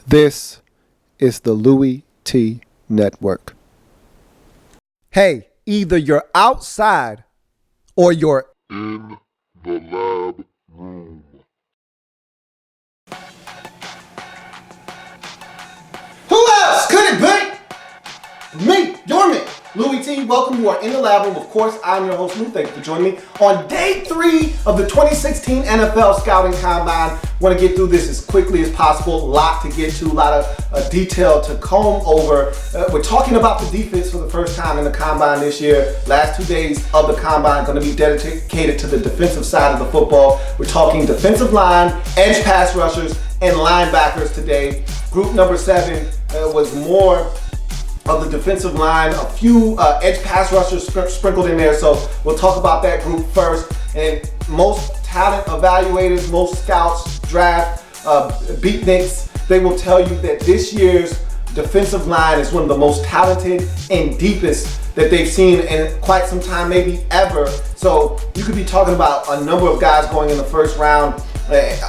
This is the Louie Tee Network. Hey, either you're outside or you're in the lab room. Who else could it be? Me, your man, Louie Tee. Welcome. You are in the lab room. Of course, I'm your host, Lou. Thank you for joining me on day 3 of the 2016 NFL Scouting Combine. Want to get through this as quickly as possible. A lot to get to, a lot of detail to comb over. We're talking about the defense for the first time in the Combine this year. Last 2 days of the Combine going to be dedicated to the defensive side of the football. We're talking defensive line, edge pass rushers, and linebackers today. Group number 7 was more of the defensive line, a few edge pass rushers sprinkled in there. So we'll talk about that group first. And most talent evaluators, most scouts, draft beatniks, they will tell you that this year's defensive line is one of the most talented and deepest that they've seen in quite some time, maybe ever. So you could be talking about a number of guys going in the first round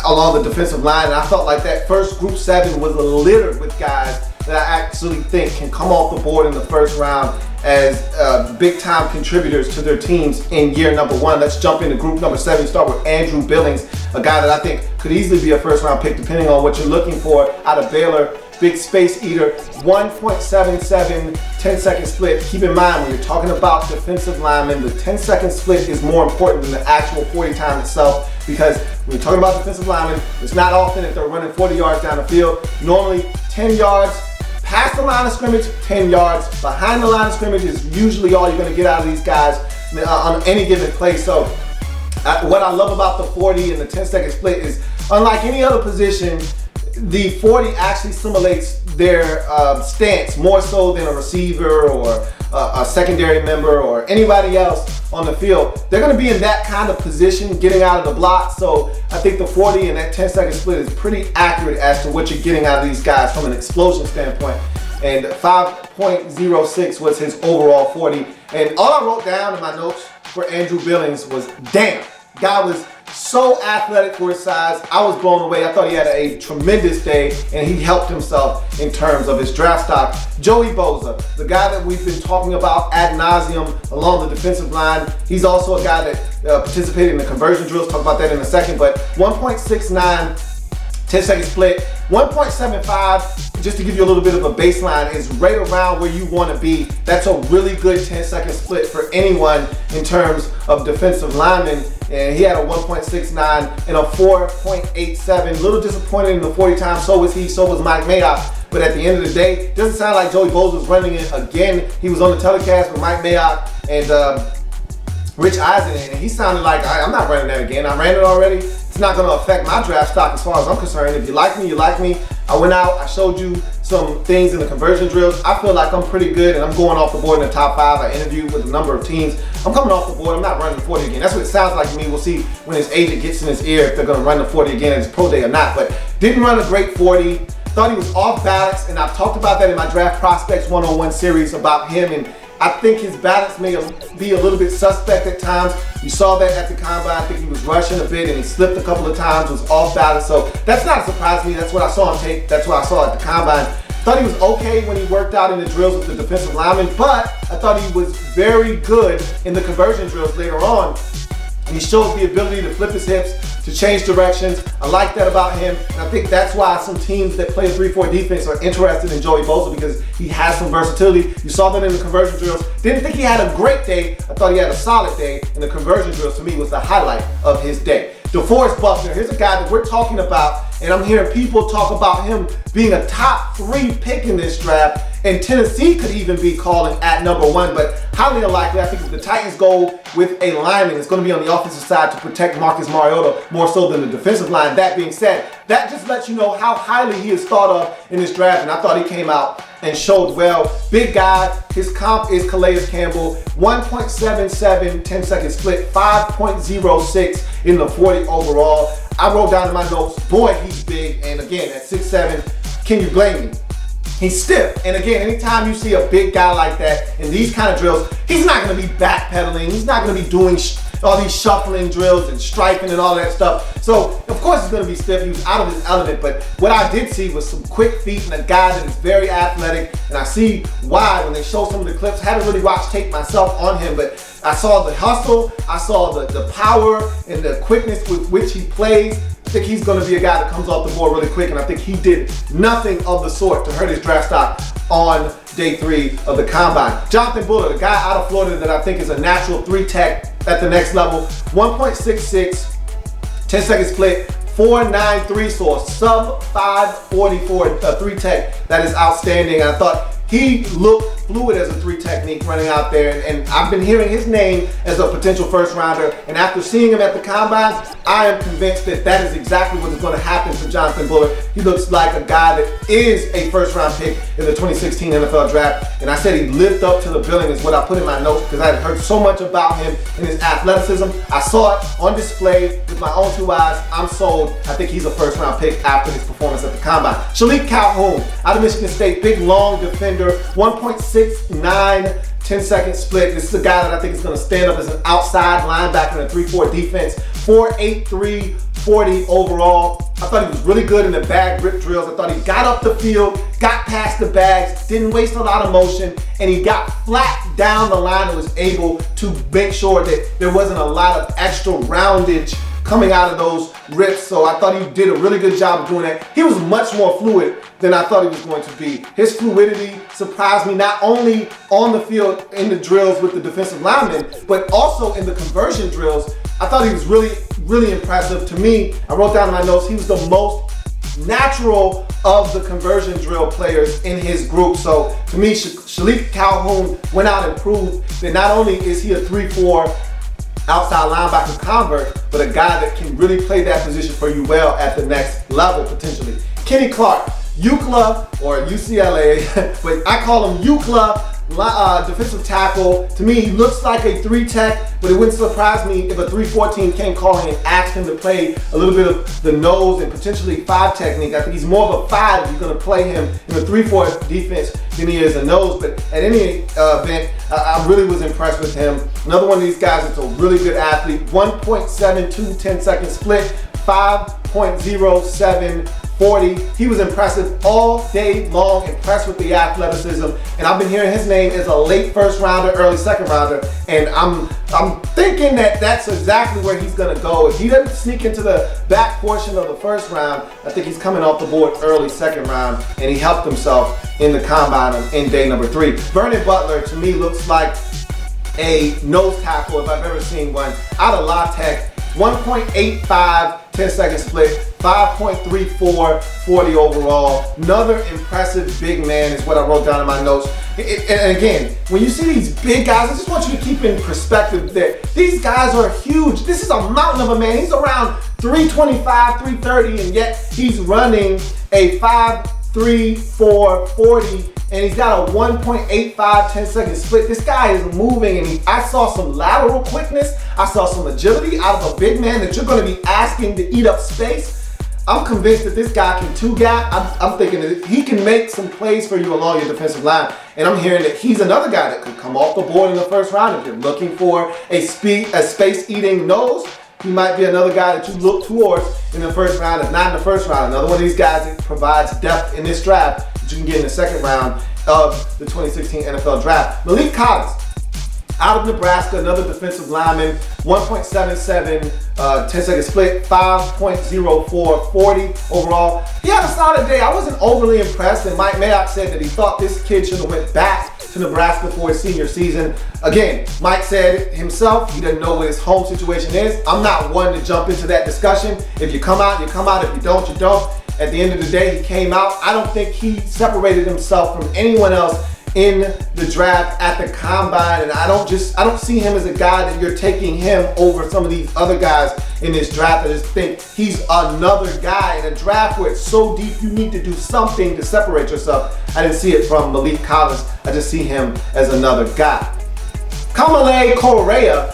along the defensive line. And I felt like that first group 7 was littered with guys that I actually think can come off the board in the first round as big time contributors to their teams in year number 1. Let's jump into group number 7. Start with Andrew Billings, a guy that I think could easily be a first round pick depending on what you're looking for out of Baylor. Big space eater, 1.77 10-second split. Keep in mind when you're talking about defensive linemen, the 10-second split is more important than the actual 40 time itself, because when you're talking about defensive linemen, it's not often that they're running 40 yards down the field. Normally 10 yards past the line of scrimmage, 10 yards behind the line of scrimmage is usually all you're going to get out of these guys on any given play. So what I love about the 40 and the 10-second split is, unlike any other position, the 40 actually simulates their stance more so than a receiver or a secondary member or anybody else on the field. They're going to be in that kind of position getting out of the block. So I think the 40 and that 10-second split is pretty accurate as to what you're getting out of these guys from an explosion standpoint. And 5.06 was his overall 40. And all I wrote down in my notes for Andrew Billings was, damn, guy was so athletic for his size. I was blown away. I thought he had a tremendous day, and he helped himself in terms of his draft stock. Joey Bosa, the guy that we've been talking about ad nauseum along the defensive line. He's also a guy that participated in the conversion drills. Talk about that in a second. But 1.69 10-second split, 1.75, just to give you a little bit of a baseline, is right around where you want to be. That's a really good 10-second split for anyone in terms of defensive linemen. And he had a 1.69 and a 4.87. A little disappointed in the 40 times. So was he, so was Mike Mayock. But at the end of the day, it doesn't sound like Joey Bosa was running it again. He was on the telecast with Mike Mayock and Rich Eisen, and he sounded like, I'm not running that again. I ran it already. It's not going to affect my draft stock as far as I'm concerned. If you like me, you like me. I went out, I showed you some things in the conversion drills. I feel like I'm pretty good, and I'm going off the board in the top 5. I interviewed with a number of teams. I'm coming off the board. I'm not running the 40 again. That's what it sounds like to me. We'll see when his agent gets in his ear if they're going to run the 40 again at his pro day or not. But didn't run a great 40. Thought he was off balance, and I've talked about that in my Draft Prospects 101 series about him, and I think his balance may be a little bit suspect at times. You saw that at the Combine. I think he was rushing a bit and he slipped a couple of times, was off balance. So that's not a surprise to me. That's what I saw on tape. That's what I saw at the Combine. Thought he was okay when he worked out in the drills with the defensive linemen, but I thought he was very good in the conversion drills later on. And he showed the ability to flip his hips, to change directions. I like that about him. And I think that's why some teams that play a 3-4 defense are interested in Joey Bosa, because he has some versatility. You saw that in the conversion drills. Didn't think he had a great day. I thought he had a solid day. And the conversion drills, to me, was the highlight of his day. DeForest Buckner, here's a guy that we're talking about, and I'm hearing people talk about him being a top 3 pick in this draft, and Tennessee could even be calling at number 1, but highly unlikely. I think if the Titans go with a lineman, it's going to be on the offensive side to protect Marcus Mariota more so than the defensive line. That being said, that just lets you know how highly he is thought of in this draft, and I thought he came out and showed well. Big guy. His comp is Calais Campbell. 1.77 10-second split, 5.06 in the 40 overall. I wrote down in my notes, boy, he's big. And again, at 6'7", can you blame me? He's stiff. And again, anytime you see a big guy like that in these kind of drills, he's not going to be backpedaling. He's not going to be doing all these shuffling drills and striping and all that stuff. So, of course, he's going to be stiff. He was out of his element. But what I did see was some quick feet and a guy that is very athletic. And I see why when they show some of the clips. I haven't really watched tape myself on him, but I saw the hustle. I saw the power and the quickness with which he plays. I think he's going to be a guy that comes off the board really quick, and I think he did nothing of the sort to hurt his draft stock on day 3 of the combine. Jonathan Butler, the guy out of Florida that I think is a natural 3-tech at the next level, 1.66, 10-second split, 4.93, so a sub 540 for a 3-tech. That is outstanding. I thought he looked fluid as a 3 technique running out there, and I've been hearing his name as a potential first rounder, and after seeing him at the combine, I am convinced that that is exactly what is going to happen for Jonathan Butler. He looks like a guy that is a first round pick in the 2016 NFL draft, and I said he lived up to the billing is what I put in my notes because I had heard so much about him and his athleticism. I saw it on display with my own 2 eyes. I'm sold. I think he's a first round pick after his performance at the combine. Shalik Calhoun out of Michigan State, big long defender, 1.69, 10-second split. This is a guy that I think is going to stand up as an outside linebacker in a 3-4 defense. 4.83, 40 overall. I thought he was really good in the bag rip drills. I thought he got up the field, got past the bags, didn't waste a lot of motion, and he got flat down the line and was able to make sure that there wasn't a lot of extra roundage coming out of those rips. So I thought he did a really good job of doing that. He was much more fluid than I thought he was going to be. His fluidity surprised me not only on the field in the drills with the defensive linemen, but also in the conversion drills. I thought he was really, really impressive. To me, I wrote down in my notes, he was the most natural of the conversion drill players in his group. So to me, Shalik Calhoun went out and proved that not only is he a 3-4 outside linebacker convert, but a guy that can really play that position for you well at the next level potentially. Kenny Clark, UCLA or UCLA, but I call him UCLA, defensive tackle. To me, he looks like a 3-tech, but it wouldn't surprise me if a 3-4 team came calling and asked him to play a little bit of the nose and potentially 5 technique. I think he's more of a 5 if you're going to play him in a 3-4 defense than he is a nose. But at any event, I really was impressed with him. Another one of these guys that's a really good athlete. 1.72 10-second split, 5.07 40. He was impressive all day long, impressed with the athleticism. And I've been hearing his name as a late first rounder, early second rounder. And I'm thinking that that's exactly where he's going to go. If he doesn't sneak into the back portion of the first round, I think he's coming off the board early second round. And he helped himself in the combine in day number 3. Vernon Butler, to me, looks like a nose tackle if I've ever seen one. Out of La Tech, 1.85, 10-second split, 5.34, 40 overall. Another impressive big man is what I wrote down in my notes. And again, when you see these big guys, I just want you to keep in perspective that these guys are huge. This is a mountain of a man. He's around 325, 330, and yet he's running a 5.34, 40, and he's got a 1.85 10-second split. This guy is moving, and I saw some lateral quickness. I saw some agility out of a big man that you're going to be asking to eat up space. I'm convinced that this guy can 2-gap. I'm thinking that he can make some plays for you along your defensive line. And I'm hearing that he's another guy that could come off the board in the first round. If you're looking for a space-eating nose, he might be another guy that you look towards in the first round. If not in the first round, another one of these guys that provides depth in this draft that you can get in the second round of the 2016 NFL draft. Malik Collins, out of Nebraska, another defensive lineman, 1.77, 10-second split, 5.04, 40 overall. He had a solid day. I wasn't overly impressed, and Mike Mayock said that he thought this kid should have went back to Nebraska for his senior season. Again, Mike said it himself. He doesn't know what his home situation is. I'm not one to jump into that discussion. If you come out, you come out. If you don't, you don't. At the end of the day, he came out. I don't think he separated himself from anyone else in the draft at the combine, and I don't see him as a guy that you're taking him over some of these other guys in this draft. I just think he's another guy in a draft where it's so deep you need to do something to separate yourself. I didn't see it from Malik Collins. I just see him as another guy. Kamale Correa,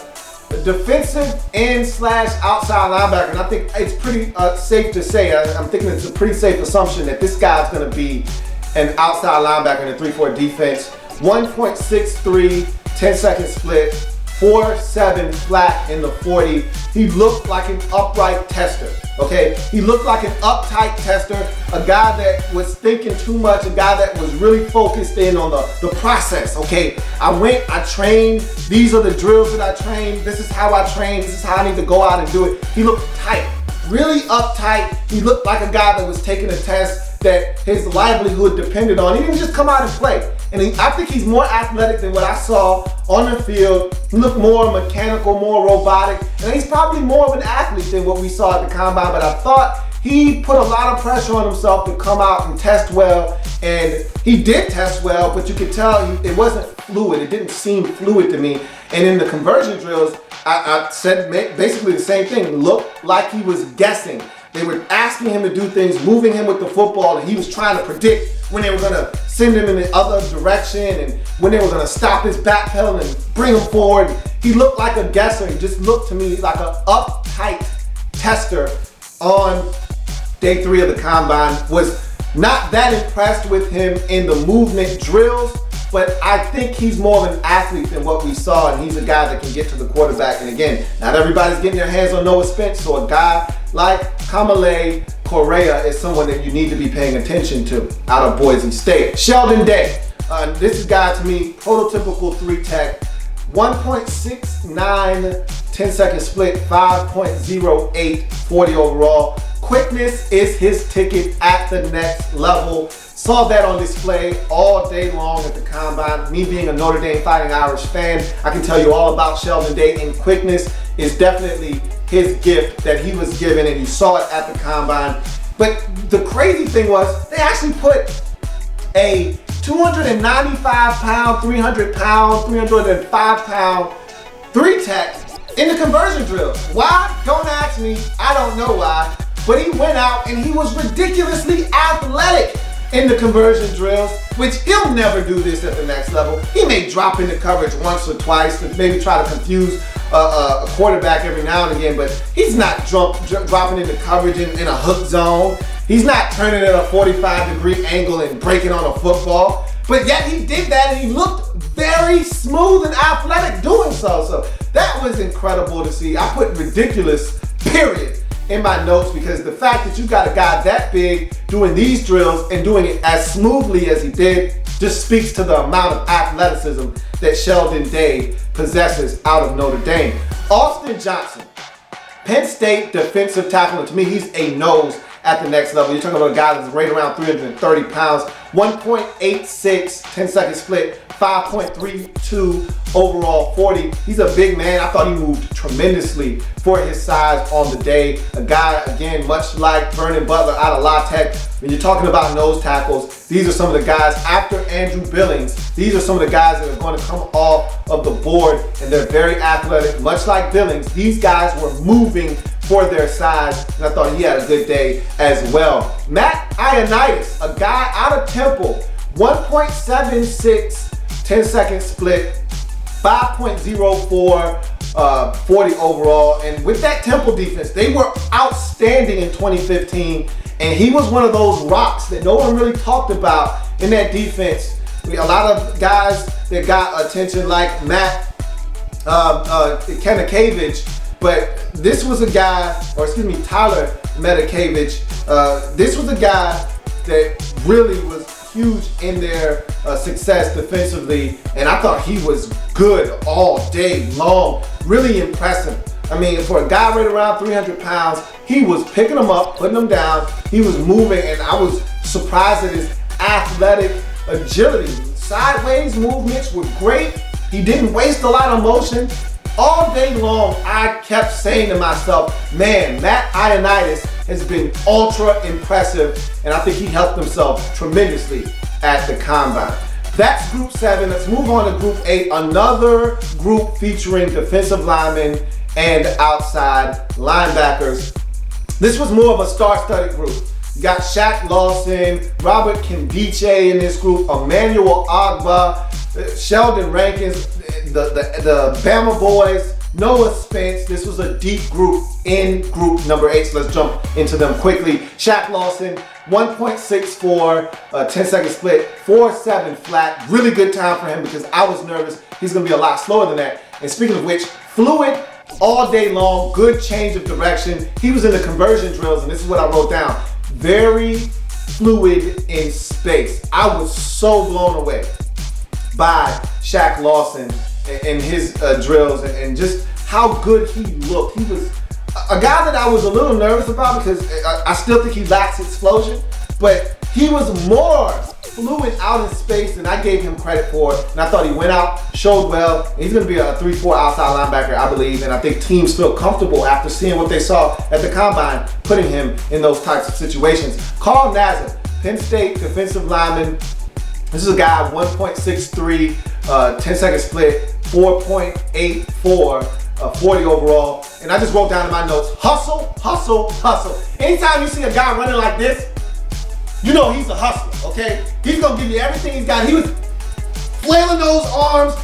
defensive end / outside linebacker, and I think it's pretty safe to say, I'm thinking it's a pretty safe assumption that this guy's going to be an outside linebacker in a 3-4 defense. 1.63, 10-second split, 4.7 flat in the 40. He looked like an upright tester, okay? He looked like an uptight tester, a guy that was thinking too much, a guy that was really focused in on the process, okay? I trained, these are the drills that I trained, this is how I train, this is how I need to go out and do it. He looked tight, really uptight. He looked like a guy that was taking a test that his livelihood depended on. He didn't just come out and play. And I think he's more athletic than what I saw on the field. He looked more mechanical, more robotic, and he's probably more of an athlete than what we saw at the combine, but I thought he put a lot of pressure on himself to come out and test well, and he did test well, but you could tell it wasn't fluid. It didn't seem fluid to me. And in the conversion drills, I said basically the same thing. Looked like he was guessing. They were asking him to do things, moving him with the football, and he was trying to predict when they were going to send him in the other direction and when they were going to stop his backpedal and bring him forward. He looked like a guesser. He just looked to me like an uptight tester on day 3 of the combine. Was not that impressed with him in the movement drills, but I think he's more of an athlete than what we saw, and he's a guy that can get to the quarterback. And again, not everybody's getting their hands on Noah Spence, so a guy like Kamale Correa is someone that you need to be paying attention to out of Boise State. Sheldon Day, this is guy to me, prototypical 3-tech, 1.69 10-second split, 5.08 40 overall. Quickness is his ticket at the next level. Saw that on display all day long at the combine. Me being a Notre Dame Fighting Irish fan, I can tell you all about Sheldon Day, and quickness is definitely his gift that he was given, and you saw it at the combine. But the crazy thing was they actually put a 295-pound, 300-pound, 305-pound 3-tech in the conversion drills. Why? Don't ask me. I don't know why. But he went out and he was ridiculously athletic in the conversion drills, which he'll never do this at the next level. He may drop into coverage once or twice to maybe try to confuse a quarterback every now and again, but he's not dropping into coverage in a hook zone. He's not turning at a 45-degree angle and breaking on a football. But yet he did that, and he looked very smooth and athletic doing so. So that was incredible to see. I put ridiculous, period, in my notes, because the fact that you got a guy that big doing these drills and doing it as smoothly as he did just speaks to the amount of athleticism that Sheldon Day possesses out of Notre Dame. Austin Johnson, Penn State defensive tackle, and to me, he's a nose at the next level. You're talking about a guy that's right around 330 pounds, 1.86 10-second split, 5.32 overall 40. He's a big man. I thought he moved tremendously for his size on the day. A guy, again, much like Vernon Butler out of La Tech. When you're talking about nose tackles, these are some of the guys after Andrew Billings. These are some of the guys that are going to come off of the board, and they're very athletic. Much like Billings, these guys were moving for their size, and I thought he had a good day as well. Matt Ioannidis, a guy out of Temple, 1.76 10-second split, 5.04 40 overall, and with that Temple defense, they were outstanding in 2015, and he was one of those rocks that no one really talked about in that defense. A lot of guys that got attention like Matt Kanikavich, but this was a guy, Tyler Metakavich. This was a guy that really was huge in their success defensively, and I thought he was good all day long. Really impressive. I mean, for a guy right around 300 pounds, he was picking them up, putting them down. He was moving, and I was surprised at his athletic agility. Sideways movements were great. He didn't waste a lot of motion. All day long, I kept saying to myself, man, Matt Ioannidis has been ultra impressive, and I think he helped himself tremendously at the combine. That's Group 7. Let's move on to Group 8, another group featuring defensive linemen and outside linebackers. This was more of a star-studded group. You got Shaq Lawson, Robert Kimdiche in this group, Emmanuel Agba, Sheldon Rankins, the Bama boys, Noah Spence. This was a deep group in group number 8, so let's jump into them quickly. Shaq Lawson, 1.64 10-second split, 4.7 flat. Really good time for him because I was nervous he's going to be a lot slower than that. And speaking of which, fluid all day long, good change of direction. He was in the conversion drills, and this is what I wrote down. Very fluid in space. I was so blown away by Shaq Lawson and his drills and just how good he looked. He was a guy that I was a little nervous about because I still think he lacks explosion, but he was more fluid out in space than I gave him credit for. And I thought he went out, showed well. And he's going to be a 3-4 outside linebacker, I believe. And I think teams feel comfortable after seeing what they saw at the combine, putting him in those types of situations. Carl Nazareth, Penn State defensive lineman. This is a guy, 1.63, 10-second split, 4.84. 40 overall, and I just wrote down in my notes, hustle, hustle, hustle. Anytime you see a guy running like this, you know he's a hustler, okay? He's gonna give you everything he's got. He was flailing those arms,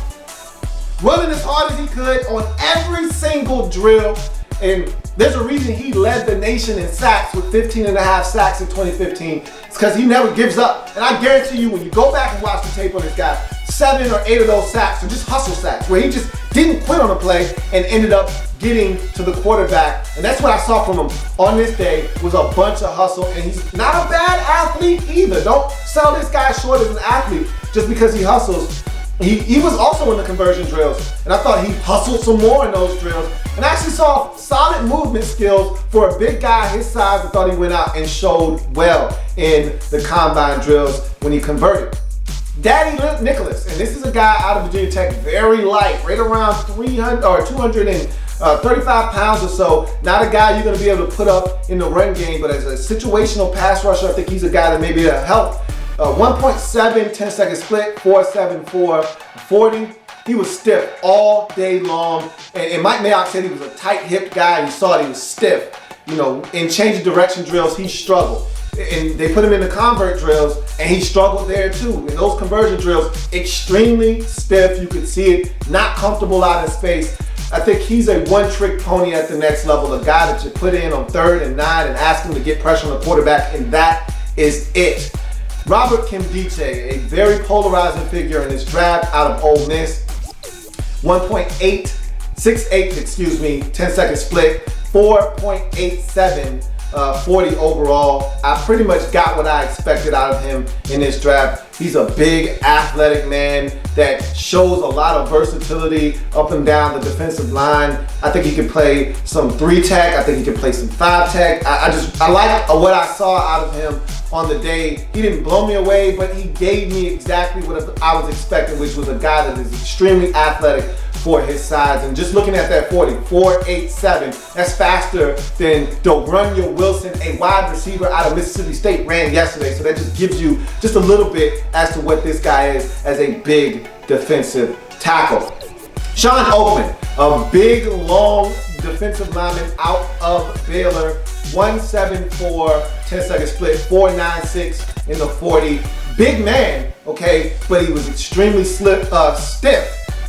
running as hard as he could on every single drill, and there's a reason he led the nation in sacks with 15 and a half sacks in 2015. It's because he never gives up, and I guarantee you when you go back and watch the tape on this guy, 7 or 8 of those sacks are just hustle sacks, where he just didn't quit on a play and ended up getting to the quarterback. And that's what I saw from him on this day, was a bunch of hustle. And he's not a bad athlete either. Don't sell this guy short as an athlete just because he hustles. He was also in the conversion drills, and I thought he hustled some more in those drills. And I actually saw solid movement skills for a big guy his size. I thought he went out and showed well in the combine drills when he converted. Daddy Nicholas, and this is a guy out of Virginia Tech, very light, right around 300 or 235 pounds or so. Not a guy you're going to be able to put up in the run game, but as a situational pass rusher, I think he's a guy that may be able to help. 1.7, 10-second split, 4.74, 40. He was stiff all day long. And Mike Mayock said he was a tight-hipped guy. You saw that he was stiff. You know, in change of direction drills, he struggled. And they put him in the convert drills, and he struggled there too. In those conversion drills, extremely stiff. You could see it, not comfortable out in space. I think he's a one-trick pony at the next level, a guy that you put in on 3rd and 9 and ask him to get pressure on the quarterback, and that is it. Robert Kimdiche, a very polarizing figure in this draft out of Ole Miss. 1.68, 10-second split, 4.87. 40 overall. I pretty much got what I expected out of him in this draft. He's a big athletic man that shows a lot of versatility up and down the defensive line. I think he can play some 3-tech. I think he can play some 5-tech. I like what I saw out of him on the day. He didn't blow me away, but he gave me exactly what I was expecting, which was a guy that is extremely athletic for his size. And just looking at that 40, 4.87, that's faster than Delrunyo Wilson, a wide receiver out of Mississippi State, ran yesterday. So that just gives you just a little bit as to what this guy is as a big defensive tackle. Sean Oakman, a big, long defensive lineman out of Baylor, 1.74, 10-second split, 4.96 in the 40. Big man, okay, but he was extremely stiff.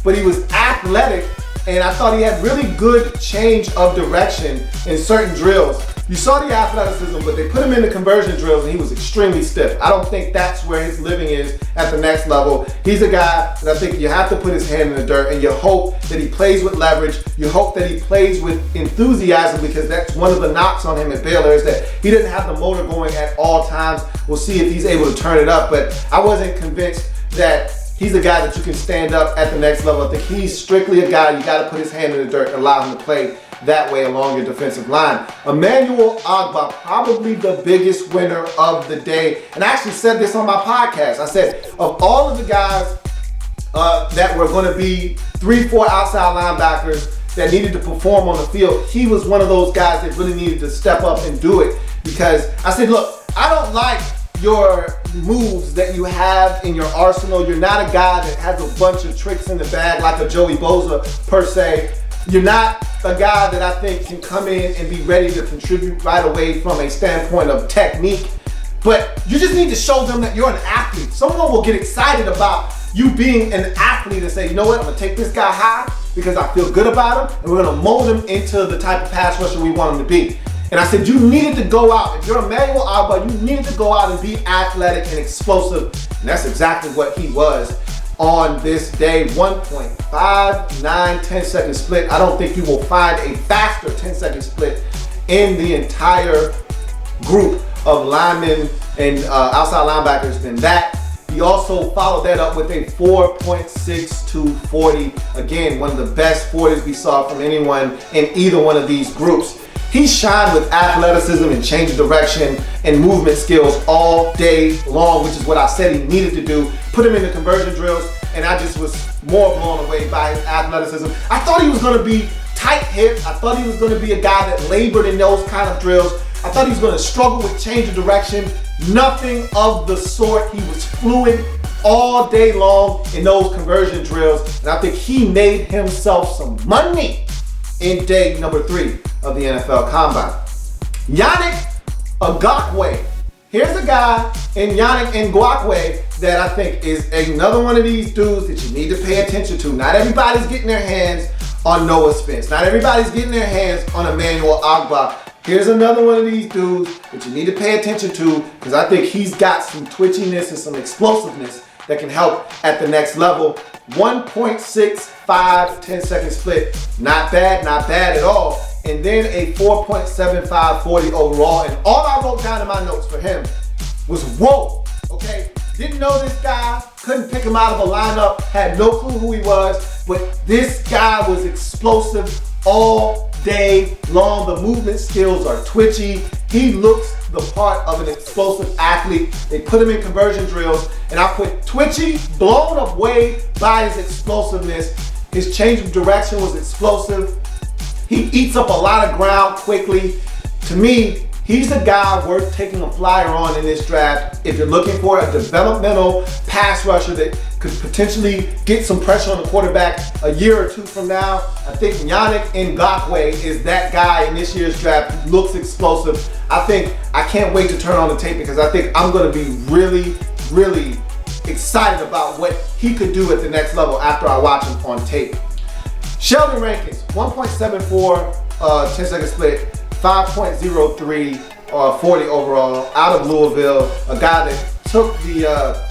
But he was athletic, and I thought he had really good change of direction in certain drills. You saw the athleticism, but they put him in the conversion drills, and he was extremely stiff. I don't think that's where his living is at the next level. He's a guy that I think you have to put his hand in the dirt, and you hope that he plays with leverage. You hope that he plays with enthusiasm, because that's one of the knocks on him at Baylor, is that he didn't have the motor going at all times. We'll see if he's able to turn it up, but I wasn't convinced that he's a guy that you can stand up at the next level. I think he's strictly a guy you got to put his hand in the dirt and allow him to play that way along your defensive line. Emmanuel Ogbah, probably the biggest winner of the day. And I actually said this on my podcast. I said, of all of the guys that were going to be 3-4 outside linebackers that needed to perform on the field, he was one of those guys that really needed to step up and do it. Because I said, look, I don't like your moves that you have in your arsenal. You're not a guy that has a bunch of tricks in the bag like a Joey Bosa per se. You're not a guy that I think can come in and be ready to contribute right away from a standpoint of technique. But you just need to show them that you're an athlete. Someone will get excited about you being an athlete and say, you know what, I'm gonna take this guy high because I feel good about him, and we're gonna mold him into the type of pass rusher we want him to be. And I said, you needed to go out. If you're Emmanuel Ogbah, you needed to go out and be athletic and explosive. And that's exactly what he was. on this day. 1.59 10-second split. I don't think you will find a faster 10-second split in the entire group of linemen and outside linebackers than that. He also followed that up with a 4.62 40. Again, one of the best 40s we saw from anyone in either one of these groups. He shined with athleticism and change of direction and movement skills all day long, which is what I said he needed to do. Put him in the conversion drills, and I just was more blown away by his athleticism. I thought he was going to be tight-hipped. I thought he was going to be a guy that labored in those kind of drills. I thought he was going to struggle with change of direction. Nothing of the sort. He was fluid all day long in those conversion drills, and I think he made himself some money in day number 3 of the NFL Combine. Yannick Ngakoue. Here's a guy in Yannick Ngakoue that I think is another one of these dudes that you need to pay attention to. Not everybody's getting their hands on Noah Spence. Not everybody's getting their hands on Emmanuel Ogbah. Here's another one of these dudes that you need to pay attention to, because I think he's got some twitchiness and some explosiveness that can help at the next level. 1.65 10-second split. Not bad at all. And then a 4.75 40 overall. And all I wrote down in my notes for him was whoa. Okay? Didn't know this guy. Couldn't pick him out of a lineup. Had no clue who he was. But this guy was explosive all day long. The movement skills are twitchy. He looks the part of an explosive athlete. They put him in conversion drills, and I put twitchy, blown away by his explosiveness. His change of direction was explosive. He eats up a lot of ground quickly. To me, he's a guy worth taking a flyer on in this draft. If you're looking for a developmental pass rusher that could potentially get some pressure on the quarterback a year or two from now, I think Yannick Ngakoue is that guy in this year's draft who looks explosive. I can't wait to turn on the tape, because I think I'm going to be really, really excited about what he could do at the next level after I watch him on tape. Sheldon Rankins, 1.74 10-second split, 5.03 40 overall, out of Louisville, a guy that took the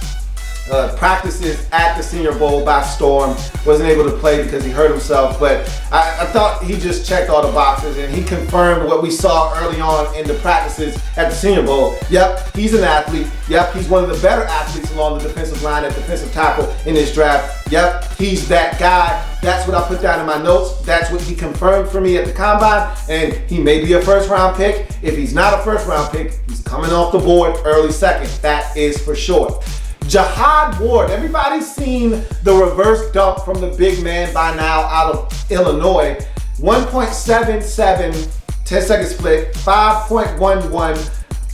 practices at the Senior Bowl by storm. Wasn't able to play because he hurt himself, but I thought he just checked all the boxes, and he confirmed what we saw early on in the practices at the Senior Bowl. Yep, he's an athlete. Yep, he's one of the better athletes along the defensive line at defensive tackle in this draft. Yep, he's that guy. That's what I put down in my notes. That's what he confirmed for me at the Combine, and he may be a first-round pick. If he's not a first-round pick, he's coming off the board early second. That is for sure. Jihad Ward. Everybody's seen the reverse dunk from the big man by now out of Illinois. 1.77 10-second split, 5.11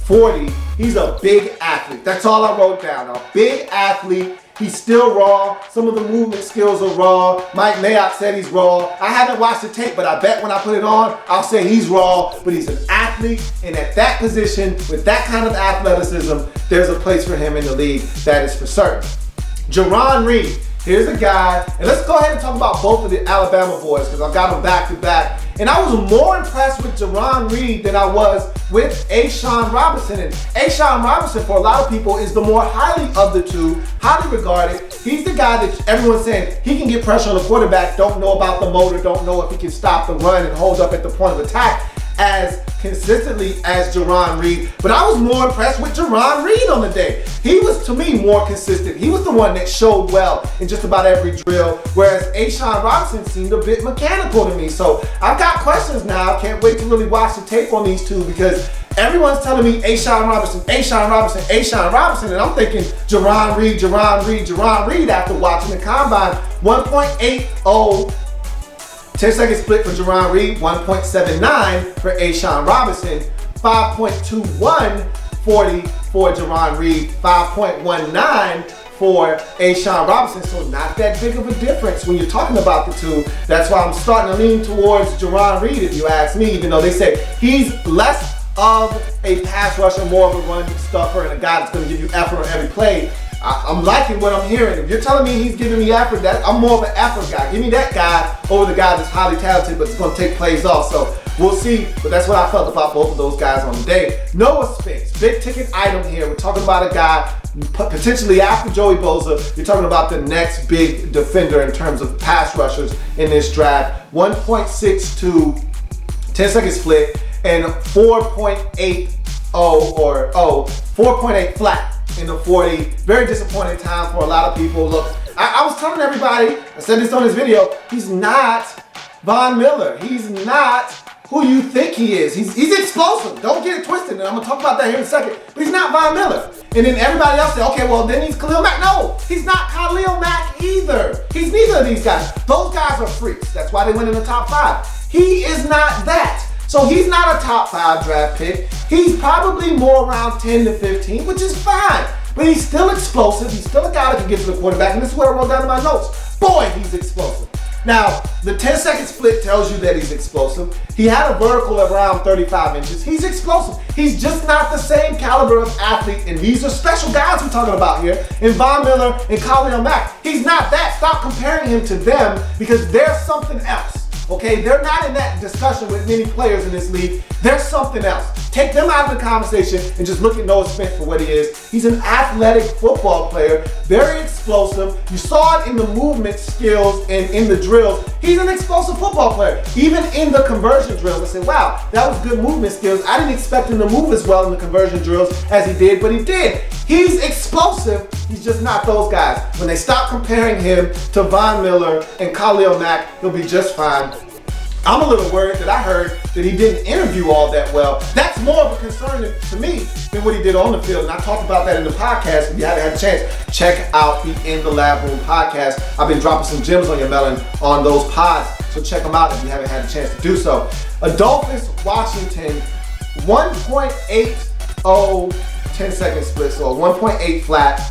40. He's a big athlete. That's all I wrote down. A big athlete. He's still raw. Some of the movement skills are raw. Mike Mayock said he's raw. I haven't watched the tape, but I bet when I put it on, I'll say he's raw. But he's an athlete, and at that position, with that kind of athleticism, there's a place for him in the league. That is for certain. Jaren Reed. Here's a guy, and let's go ahead and talk about both of the Alabama boys, because I've got them back to back. And I was more impressed with Jaren Reed than I was with A'Shawn Robinson. And A'Shawn Robinson, for a lot of people, is the more highly of the two, highly regarded. He's the guy that everyone's saying he can get pressure on the quarterback, don't know about the motor, don't know if he can stop the run and hold up at the point of attack as consistently as Jaren Reed. But I was more impressed with Jaren Reed on the day. He was, to me, more consistent. He was the one that showed well in just about every drill, whereas A'Shawn Robinson seemed a bit mechanical to me. So I've got questions now. I can't wait to really watch the tape on these two, because everyone's telling me A'Shawn Robinson, A'Shawn Robinson, A'Shawn Robinson, and I'm thinking Jaren Reed, Jaren Reed, Jaren Reed after watching the Combine. 1.80 10-second split for Jaren Reed, 1.79 for A'Shawn Robinson, 5.21 40 for Jaren Reed, 5.19 for A'Shawn Robinson. So not that big of a difference when you're talking about the two. That's why I'm starting to lean towards Jaren Reed, if you ask me, even though they say he's less of a pass rusher, more of a run stuffer, and a guy that's going to give you effort on every play. I'm liking what I'm hearing. If you're telling me he's giving me effort, I'm more of an effort guy. Give me that guy over the guy that's highly talented but it's going to take plays off. So we'll see. But that's what I felt about both of those guys on the day. Noah Spence, big ticket item here. We're talking about a guy Potentially after Joey Bosa, you're talking about the next big defender in terms of pass rushers in this draft. 1.62, 10-second split, and 4.8 flat in the 40. Very disappointing time for a lot of people. Look, I was telling everybody, I said this on this video, he's not Von Miller. He's not who you think he is. He's explosive. Don't get it twisted. And I'm going to talk about that here in a second. But he's not Von Miller. And then everybody else said, okay, well, then he's Khalil Mack. No, he's not Khalil Mack either. He's neither of these guys. Those guys are freaks. That's why they went in the top 5. He is not that. So he's not a top 5 draft pick. He's probably more around 10 to 15, which is fine. But he's still explosive. He's still a guy that can get to the quarterback. And this is what I wrote down in my notes. Boy, he's explosive. Now, the 10-second split tells you that he's explosive. He had a vertical of around 35 inches. He's explosive. He's just not the same caliber of athlete, and these are special guys we're talking about here, in Von Miller and Khalil Mack. He's not that. Stop comparing him to them because there's something else. Okay, they're not in that discussion with many players in this league. There's something else. Take them out of the conversation and just look at Noah Smith for what he is. He's an athletic football player, very explosive. You saw it in the movement skills and in the drills. He's an explosive football player. Even in the conversion drills, I said, wow, that was good movement skills. I didn't expect him to move as well in the conversion drills as he did, but he did. He's explosive. He's just not those guys. When they stop comparing him to Von Miller and Khalil Mack, he'll be just fine. I'm a little worried that I heard that he didn't interview all that well. That's more of a concern to me than what he did on the field. And I talked about that in the podcast. If you haven't had a chance, check out the In the Lab Room podcast. I've been dropping some gems on your melon on those pods. So check them out if you haven't had a chance to do so. Adolphus Washington, 1.80 10-second split. So 1.8 flat,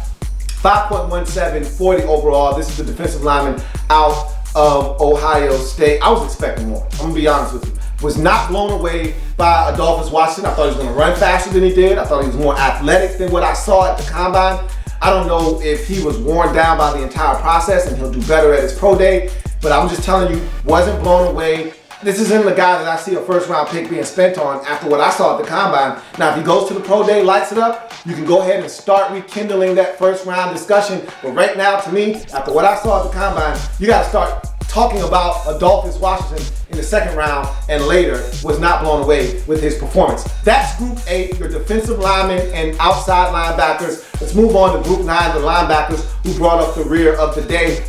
5.17, 40 overall. This is the defensive lineman out of Ohio State. I was expecting more. I'm gonna be honest with you. Was not blown away by Adolphus Washington. I thought he was gonna run faster than he did. I thought he was more athletic than what I saw at the combine. I don't know if he was worn down by the entire process and he'll do better at his pro day, but I'm just telling you, wasn't blown away. This isn't the guy that I see a first round pick being spent on after what I saw at the combine. Now, if he goes to the pro day, lights it up, you can go ahead and start rekindling that first round discussion. But right now, to me, after what I saw at the combine, you got to start talking about Adolphus Washington in the second round and later. Was not blown away with his performance. That's Group 8, your defensive linemen and outside linebackers. Let's move on to Group 9, the linebackers who brought up the rear of the day.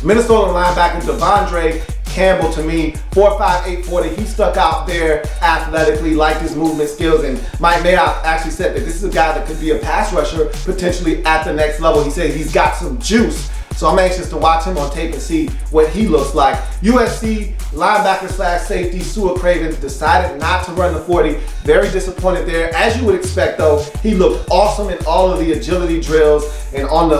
Minnesota linebacker Devondre Campbell, to me, 4'5", 840. He stuck out there athletically, liked his movement skills, and Mike Mayock actually said that this is a guy that could be a pass rusher potentially at the next level. He said he's got some juice. So I'm anxious to watch him on tape and see what he looks like. USC linebacker / safety Sua Craven decided not to run the 40. Very disappointed there. As you would expect though, he looked awesome in all of the agility drills and on the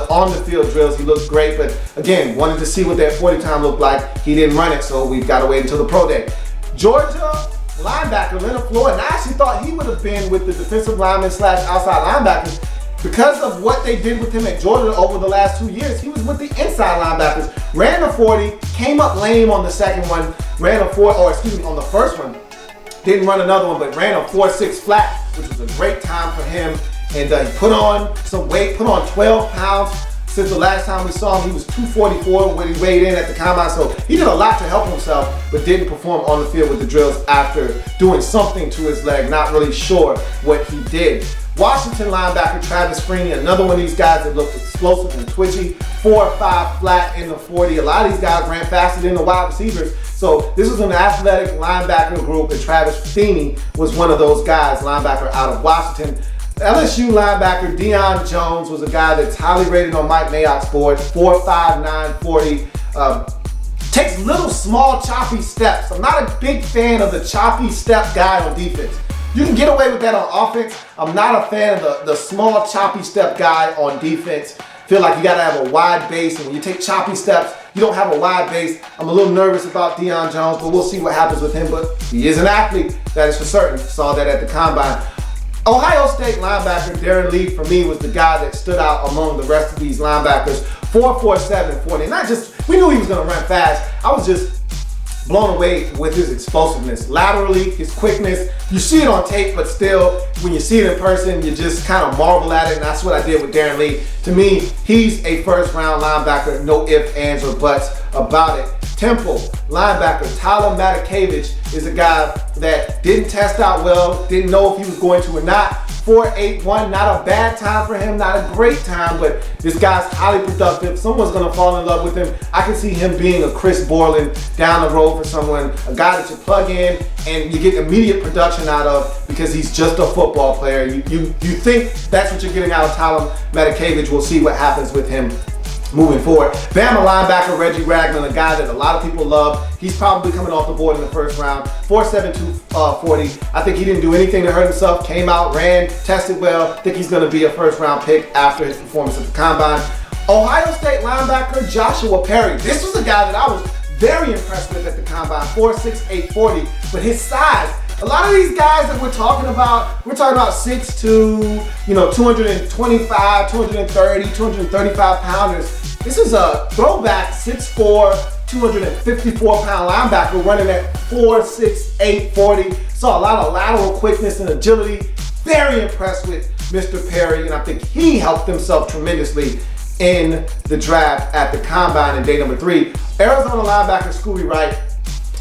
field drills. He looked great, but again, wanted to see what that 40 time looked like. He didn't run it, so we've got to wait until the pro day. Georgia linebacker Leonard Floyd, and I actually thought he would have been with the defensive lineman / outside linebackers. Because of what they did with him at Georgia over the last 2 years, he was with the inside linebackers. Ran a 40, came up lame on the second one, on the first one. Didn't run another one, but ran a 4.6 flat, which was a great time for him. And he put on some weight, put on 12 pounds. Since the last time we saw him, he was 244 when he weighed in at the combine. So he did a lot to help himself, but didn't perform on the field with the drills after doing something to his leg. Not really sure what he did. Washington linebacker Travis Freeney, another one of these guys that looked explosive and twitchy, 4.5 flat in the 40. A lot of these guys ran faster than the wide receivers. So this was an athletic linebacker group, and Travis Freeney was one of those guys, linebacker out of Washington. LSU linebacker Deion Jones was a guy that's highly rated on Mike Mayock's board, 4'5", 940. Takes little small choppy steps. I'm not a big fan of the choppy step guy on defense. You can get away with that on offense. I'm not a fan of the small choppy step guy on defense. Feel like you gotta have a wide base, and when you take choppy steps, you don't have a wide base. I'm a little nervous about Deion Jones, but we'll see what happens with him. But he is an athlete, that is for certain. Saw that at the combine. Ohio State linebacker Jaren Reed, for me, was the guy that stood out among the rest of these linebackers. 4.47 40. Not just, we knew he was gonna run fast. I was just blown away with his explosiveness. Laterally, his quickness. You see it on tape, but still, when you see it in person, you just kind of marvel at it, and that's what I did with Jaren Reed. To me, he's a first-round linebacker, no ifs, ands, or buts about it. Temple, linebacker, Tyler Matakevich is a guy that didn't test out well, didn't know if he was going to or not. 4.81, not a bad time for him, not a great time, but this guy's highly productive. Someone's gonna fall in love with him. I can see him being a Chris Borland down the road for someone, a guy that you plug in and you get immediate production out of because he's just a football player. You think that's what you're getting out of Tyler Matakevich. We'll see what happens with him moving forward. Bama linebacker Reggie Ragland, a guy that a lot of people love. He's probably coming off the board in the first round. 4.7, 240. I think he didn't do anything to hurt himself. Came out, ran, tested well. I think he's going to be a first round pick after his performance at the combine. Ohio State linebacker Joshua Perry. This was a guy that I was very impressed with at the combine. 4.6, 840. But his size. A lot of these guys that we're talking about 6'2", 225, 230, 235 pounders. This is a throwback 6'4", 254-pound linebacker running at 4'6", 840. Saw a lot of lateral quickness and agility. Very impressed with Mr. Perry, and I think he helped himself tremendously in the draft at the combine in day number 3. Arizona linebacker Scooby Wright.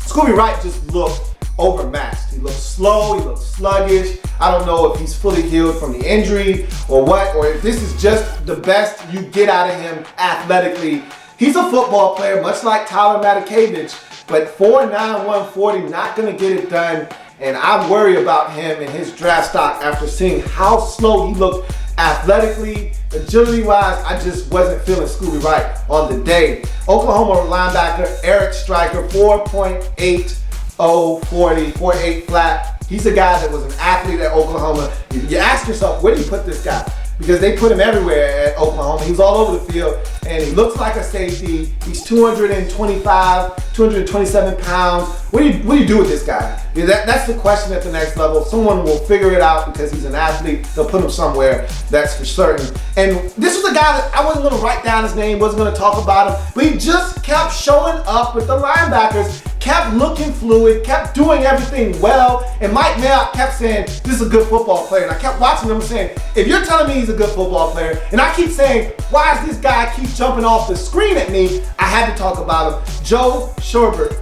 Scooby Wright just looked overmatched. He looked slow, he looked sluggish. I don't know if he's fully healed from the injury or what, or if this is just the best you get out of him athletically. He's a football player, much like Tyler Matakevich, but 4'9", 140, not gonna get it done. And I worry about him and his draft stock after seeing how slow he looked athletically, agility-wise. I just wasn't feeling Scooby Wright on the day. Oklahoma linebacker Eric Stryker, 4.8, 40, 4.8 flat. He's a guy that was an athlete at Oklahoma. You ask yourself, where do you put this guy? Because they put him everywhere at Oklahoma. He was all over the field, and he looks like a safety. He's 225, 227 pounds. What do you do with this guy? Yeah, that's the question at the next level. Someone will figure it out because he's an athlete. They'll put him somewhere, that's for certain. And this was a guy that I wasn't going to write down his name, wasn't going to talk about him, but he just kept showing up with the linebackers, kept looking fluid, kept doing everything well, and Mike Mayock kept saying, this is a good football player. And I kept watching him saying, if you're telling me he's a good football player, and I keep saying, why is this guy keep jumping off the screen at me, I had to talk about him. Joe Sherbert,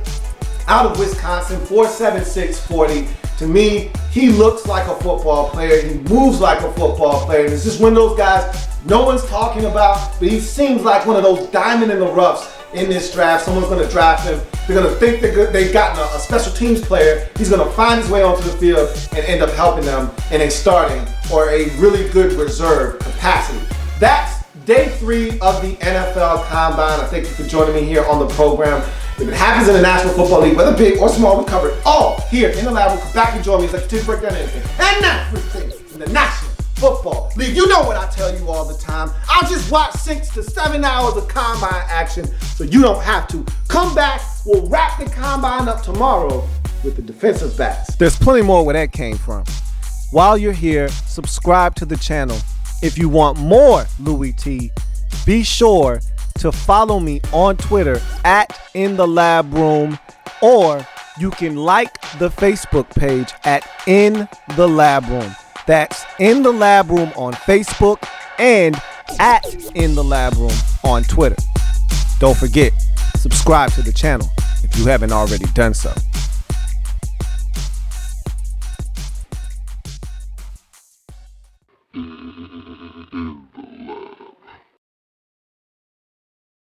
out of Wisconsin, 4'7", 640. To me, he looks like a football player. He moves like a football player. And it's just one of those guys no one's talking about, but he seems like one of those diamond in the roughs in this draft. Someone's going to draft him. They're going to think they've gotten a special teams player. He's going to find his way onto the field and end up helping them in a starting or a really good reserve capacity. That's day 3 of the NFL Combine. I thank you for joining me here on the program. If it happens in the National Football League, whether big or small, we cover it all here in the lab. We'll come back and join me as I continue to break down anything and everything in the National Football League. You know what I tell you all the time. I'll just watch 6 to 7 hours of Combine action so you don't have to. Come back. We'll wrap the Combine up tomorrow with the defensive backs. There's plenty more where that came from. While you're here, subscribe to the channel. If you want more Louie Tee, be sure to follow me on Twitter at In The Lab Room, or you can like the Facebook page at In The Lab Room. That's In The Lab Room on Facebook and at In The Lab Room on Twitter. Don't forget, subscribe to the channel if you haven't already done so.